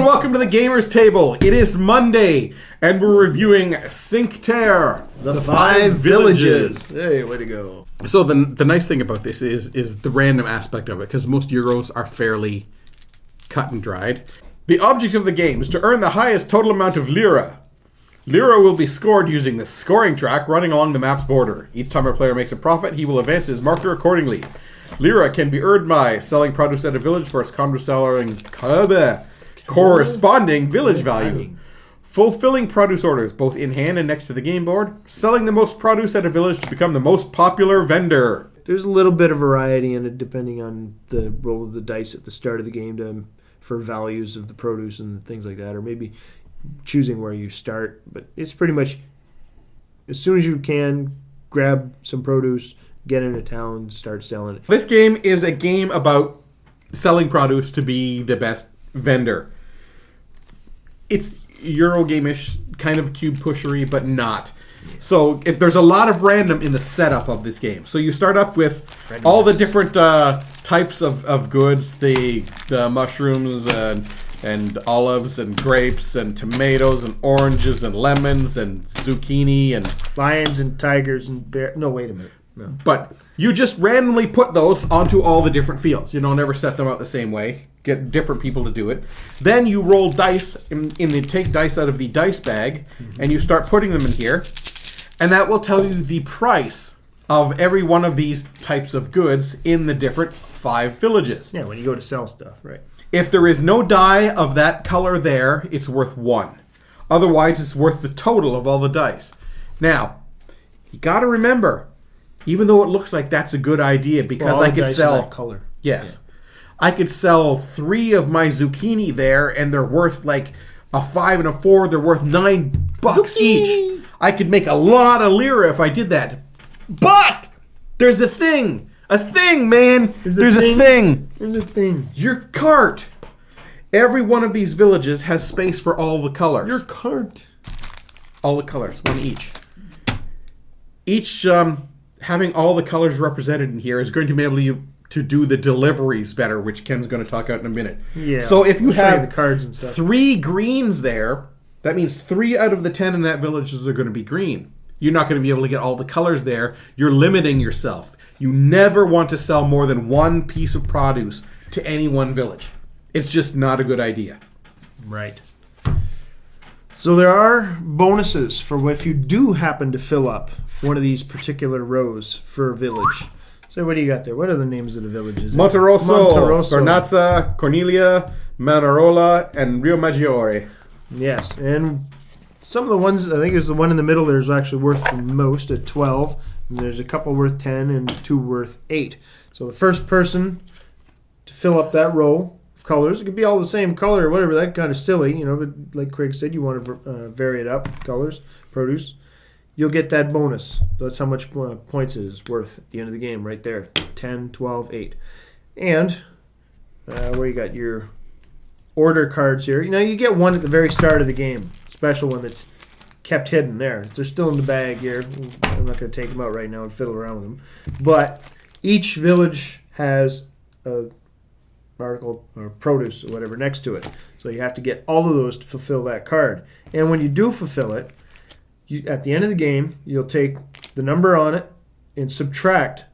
and welcome to the Gamers Table. It is Monday, and we're reviewing Cinque Terre, the five villages. Hey, way to go. So the nice thing about this is the random aspect of it, because most Euros are fairly cut and dried. The object of the game is to earn the highest total amount of lira. Lira will be scored using the scoring track running along the map's border. Each time a player makes a profit, he will advance his marker accordingly. Lira can be earned by selling produce at a village for its corresponding village value. Fulfilling produce orders, both in hand and next to the game board. Selling the most produce at a village to become the most popular vendor. There's a little bit of variety in it depending on the roll of the dice at the start of the game for values of the produce and things like that, or maybe choosing where you start. But it's pretty much as soon as you can, grab some produce, get into town, start selling it. This game is a game about selling produce to be the best vendor. It's Eurogame-ish, kind of cube pushery, but not. So there's a lot of random in the setup of this game. So you start up with all the different types of goods, the mushrooms and olives and grapes and tomatoes and oranges and lemons and zucchini and lions and tigers and bears. No, wait a minute. No. But you just randomly put those onto all the different fields. You don't ever set them out the same way. Get different people to do it. Then you roll dice take dice out of the dice bag, and you start putting them in here. And that will tell you the price of every one of these types of goods in the different 5 villages. Yeah, when you go to sell stuff, right. If there is no die of that color there, it's worth 1. Otherwise, it's worth the total of all the dice. Now, you got to remember, even though it looks like that's a good idea, because I could sell that color. Yes. Yeah. I could sell 3 of my zucchini there, and they're worth like a 5 and a 4. They're worth $9 each. I could make a lot of lira if I did that. But there's a thing. A thing, man. There's a thing. There's a thing. Your cart. Every one of these villages has space for all the colors. Your cart. All the colors, 1 each. Each having all the colors represented in here is going to be able to do the deliveries better, which Ken's going to talk out in a minute. Yeah. So if you have the cards and stuff. 3 greens there, that means 3 out of the 10 in that village are going to be green. You're not going to be able to get all the colors there. You're limiting yourself. You never want to sell more than 1 piece of produce to any one village. It's just not a good idea. Right. So there are bonuses for if you do happen to fill up one of these particular rows for a village. So what do you got there? What are the names of the villages? Monterosso, Vernazza, Cornelia, Manarola, and Rio Maggiore. Yes, and some of the ones, I think it was the one in the middle there is actually worth the most at 12. And there's a couple worth 10 and 2 worth 8. So the first person to fill up that row of colors, it could be all the same color or whatever, that's kind of silly, but like Craig said, you want to vary it up, colors, produce. You'll get that bonus. That's how much points it is worth at the end of the game right there. 10, 12, 8. And where you got your order cards here. You get one at the very start of the game. Special one that's kept hidden there. They're still in the bag here. I'm not going to take them out right now and fiddle around with them. But each village has a article or produce or whatever next to it. So you have to get all of those to fulfill that card. And when you do fulfill it, at the end of the game, you'll take the number on it and subtract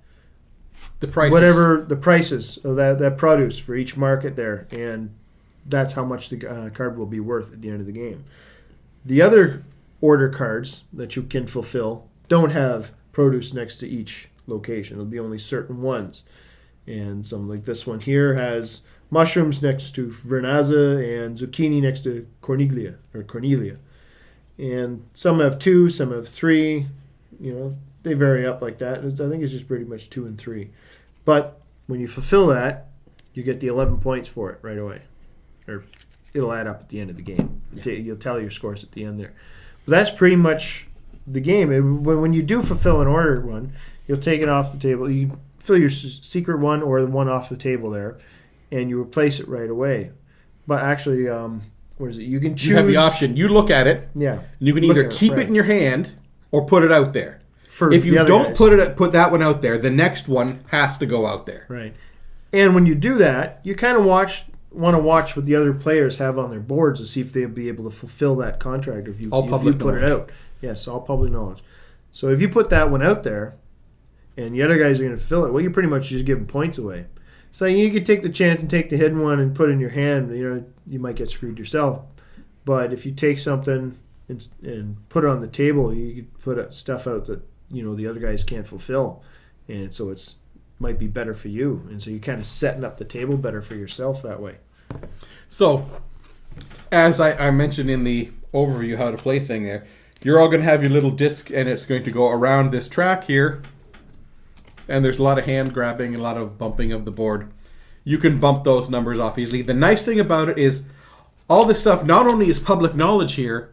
the prices. Whatever the prices of that produce for each market there, and that's how much the card will be worth at the end of the game. The other order cards that you can fulfill don't have produce next to each location. It'll be only certain ones. And something like this one here has mushrooms next to Vernazza and zucchini next to Cornelia. And some have 2, some have 3. They vary up like that. I think it's just pretty much 2 and 3. But when you fulfill that, you get the 11 points for it right away. Or it'll add up at the end of the game. Yeah. You'll tally your scores at the end there. But that's pretty much the game. When you do fulfill an order one, you'll take it off the table. You fill your secret one or the one off the table there, and you replace it right away. But actually, what is it? You can choose. You have the option. You look at it. Yeah. And you can either keep it in your hand or put it out there. For if you don't guys. put that one out there, the next one has to go out there. Right. And when you do that, you kind of watch want to watch what the other players have on their boards to see if they'll be able to fulfill that contract, or if you, All if public you put it knowledge. out. Yes, all public knowledge. So if you put that one out there, and the other guys are going to fill it, well, you're pretty much just giving points away. So you could take the chance and take the hidden one and put it in your hand. You might get screwed yourself. But if you take something and put it on the table, you could put stuff out that the other guys can't fulfill, and so it's might be better for you. And so you're kind of setting up the table better for yourself that way. So, as I mentioned in the overview how to play thing there, you're all going to have your little disc, and it's going to go around this track here. And there's a lot of hand grabbing, a lot of bumping of the board. You can bump those numbers off easily. The nice thing about it is all this stuff not only is public knowledge here,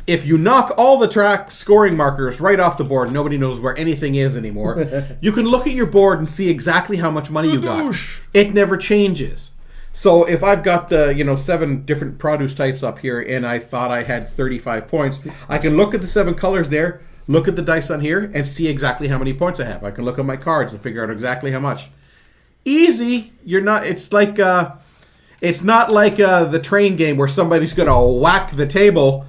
if you knock all the track scoring markers right off the board, nobody knows where anything is anymore. You can look at your board and see exactly how much money you got. It never changes. So if I've got the 7 different produce types up here and I thought I had 35 points, I can look at the 7 colors there, look at the dice on here, and see exactly how many points I have. I can look at my cards and figure out exactly how much. Easy. You're not. It's like it's not like the train game where somebody's gonna whack the table,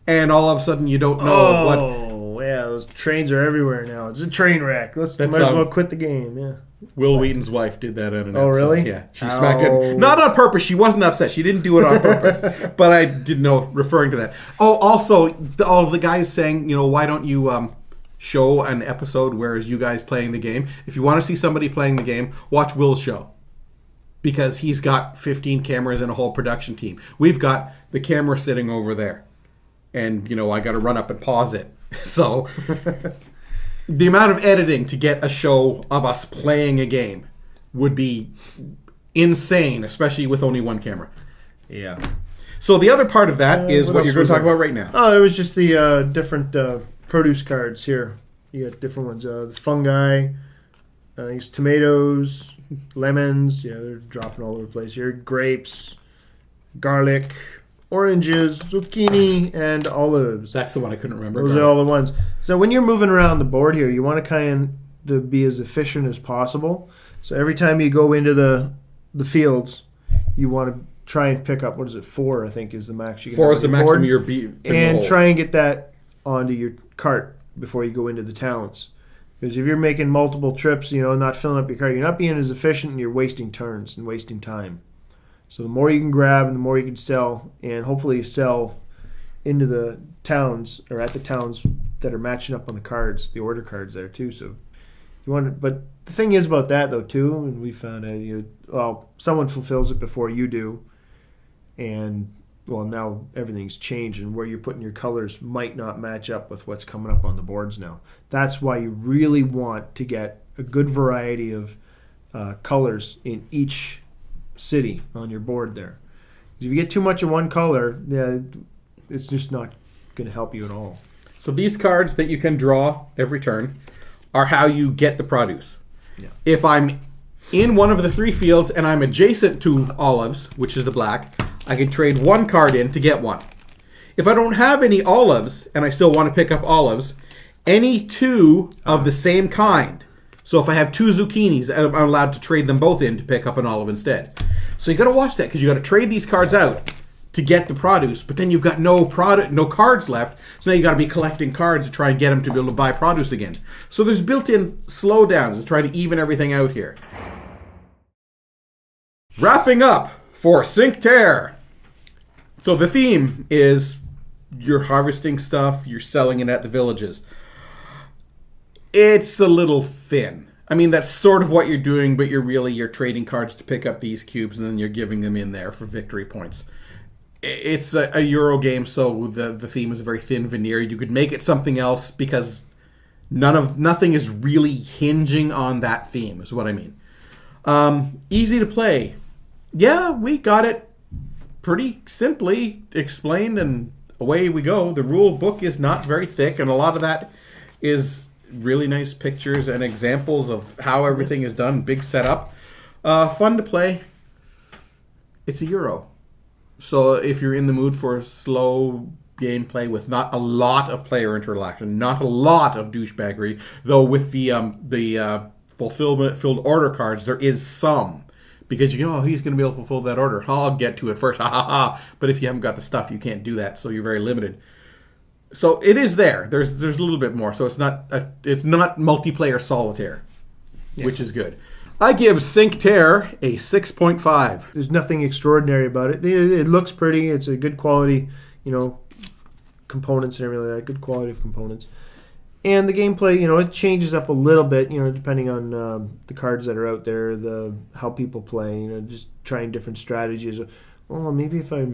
and all of a sudden you don't know what. Oh yeah, those trains are everywhere now. It's a train wreck. Might as well quit the game. Yeah. Will Wheaton's wife did that in an Oh, episode. really? Yeah. She smacked it. Not on purpose. She wasn't upset. She didn't do it on purpose. But I didn't know, referring to that. Oh, also, all the guys saying, why don't you show an episode where is you guys playing the game? If you want to see somebody playing the game, watch Will's show. Because he's got 15 cameras and a whole production team. We've got the camera sitting over there. And, I got to run up and pause it. So... The amount of editing to get a show of us playing a game would be insane, especially with only one camera. Yeah. So the other part of that is what you're going to talk about right now. Oh, it was just the different produce cards here. You got different ones. The fungi, these tomatoes, lemons. Yeah, they're dropping all over the place here. Grapes, garlic, oranges, zucchini, and olives. That's the one I couldn't remember. Those are all the ones. So when you're moving around the board here, you want to kind of be as efficient as possible. So every time you go into the fields, you want to try and pick up, 4, I think, is the max you can 4 have is the on your maximum board. your beat. And try and get that onto your cart before you go into the towns. Because if you're making multiple trips, not filling up your cart, you're not being as efficient, and you're wasting turns and wasting time. So the more you can grab and the more you can sell, and hopefully sell into the towns or at the towns that are matching up on the cards, the order cards there too. So you want to, but the thing is about that though too, and we found out, someone fulfills it before you do, and now everything's changed, and where you're putting your colors might not match up with what's coming up on the boards now. That's why you really want to get a good variety of colors in each city on your board there. If you get too much of one color, it's just not going to help you at all. So these cards that you can draw every turn are how you get the produce. Yeah. If I'm in one of the 3 fields and I'm adjacent to olives, which is the black, I can trade 1 card in to get 1. If I don't have any olives and I still want to pick up olives, any 2 of the same kind. So if I have 2 zucchinis, I'm allowed to trade them both in to pick up an olive instead. So you got to watch that, because you got to trade these cards out to get the produce, but then you've got no cards left. So now you got to be collecting cards to try and get them to be able to buy produce again. So there's built-in slowdowns to try to even everything out here. Wrapping up for Cinque Terre. So the theme is you're harvesting stuff, you're selling it at the villages. It's a little thin. I mean, that's sort of what you're doing, but you're trading cards to pick up these cubes, and then you're giving them in there for victory points. It's a Euro game, so the theme is a very thin veneer. You could make it something else, because nothing is really hinging on that theme, is what I mean. Easy to play. Yeah, we got it pretty simply explained, and away we go. The rule book is not very thick, and a lot of that is really nice pictures and examples of how everything is done. Big setup. Fun to play. It's a Euro. So if you're in the mood for slow gameplay with not a lot of player interaction, not a lot of douchebaggery, though with the fulfilled order cards, there is some. because you know, oh, he's going to be able to fulfill that order. I'll get to it first. Ha ha ha. But if you haven't got the stuff, you can't do that. So you're very limited. So it is there. There's a little bit more. So it's not multiplayer solitaire, which is good. I give Cinque Terre a 6.5. There's nothing extraordinary about it. It looks pretty. It's a good quality, components and everything like that. Good quality of components. And the gameplay, it changes up a little bit, depending on the cards that are out there, how people play, just trying different strategies. Well, maybe if I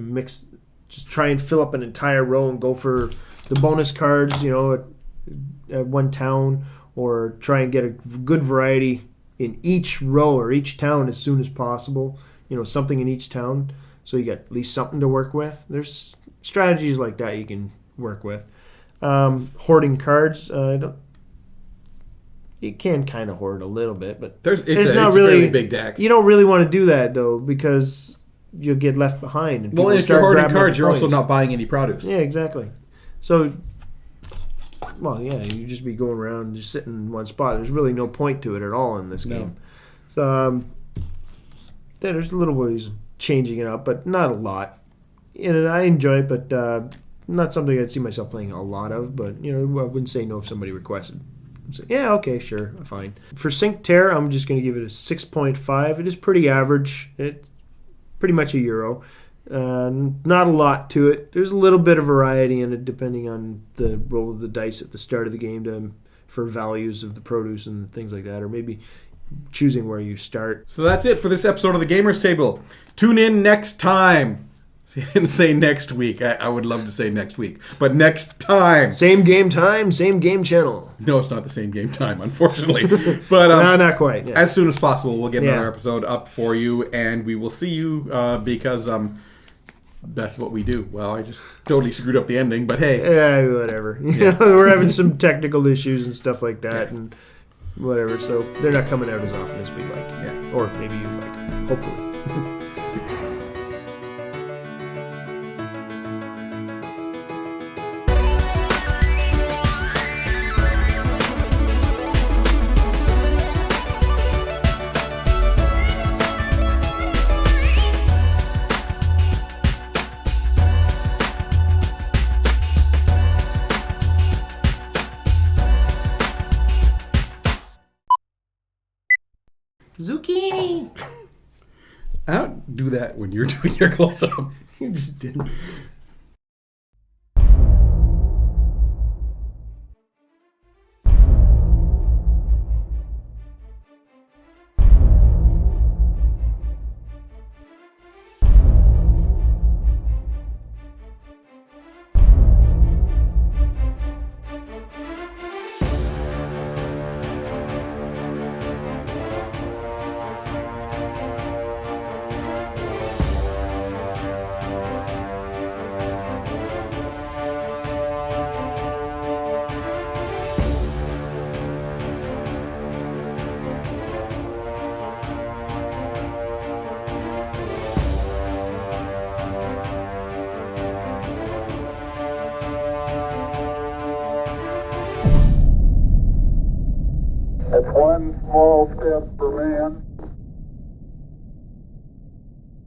just try and fill up an entire row and go for the bonus cards, at one town, or try and get a good variety in each row or each town as soon as possible, something in each town, so you got at least something to work with. There's strategies like that you can work with. Hoarding cards, you can kind of hoard a little bit, but it's not really a fairly big deck. You don't really want to do that though, because you'll get left behind. And well, if you're hoarding cards, you're also not buying any produce. Yeah, exactly. So, well, yeah, you just be going around and just sitting in one spot. There's really no point to it at all in this game. So, there's little ways of changing it up, but not a lot. And I enjoy it, but not something I'd see myself playing a lot of. But I wouldn't say no if somebody requested. I'd say, yeah, okay, sure, fine. For Cinque Terre, I'm just going to give it a 6.5. It is pretty average. It's pretty much a Euro. Not a lot to it. There's a little bit of variety in it, depending on the roll of the dice at the start of the game for values of the produce and things like that, or maybe choosing where you start. So that's it for this episode of the Gamers Table. Tune in next time. See, I didn't say next week. I would love to say next week, but next time. Same game time, same game channel. No, it's not the same game time, unfortunately. But no, not quite. Yeah. As soon as possible, we'll get another episode up for you, and we will see you because that's what we do. Well, I just totally screwed up the ending, but hey. Yeah, whatever. We're having some technical issues and stuff like that, and whatever. So they're not coming out as often as we'd like. Yeah. Or maybe you like. Hopefully. Zucchini! I don't do that when you're doing your close-up. You just didn't. It's one small step for man,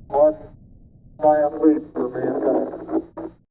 one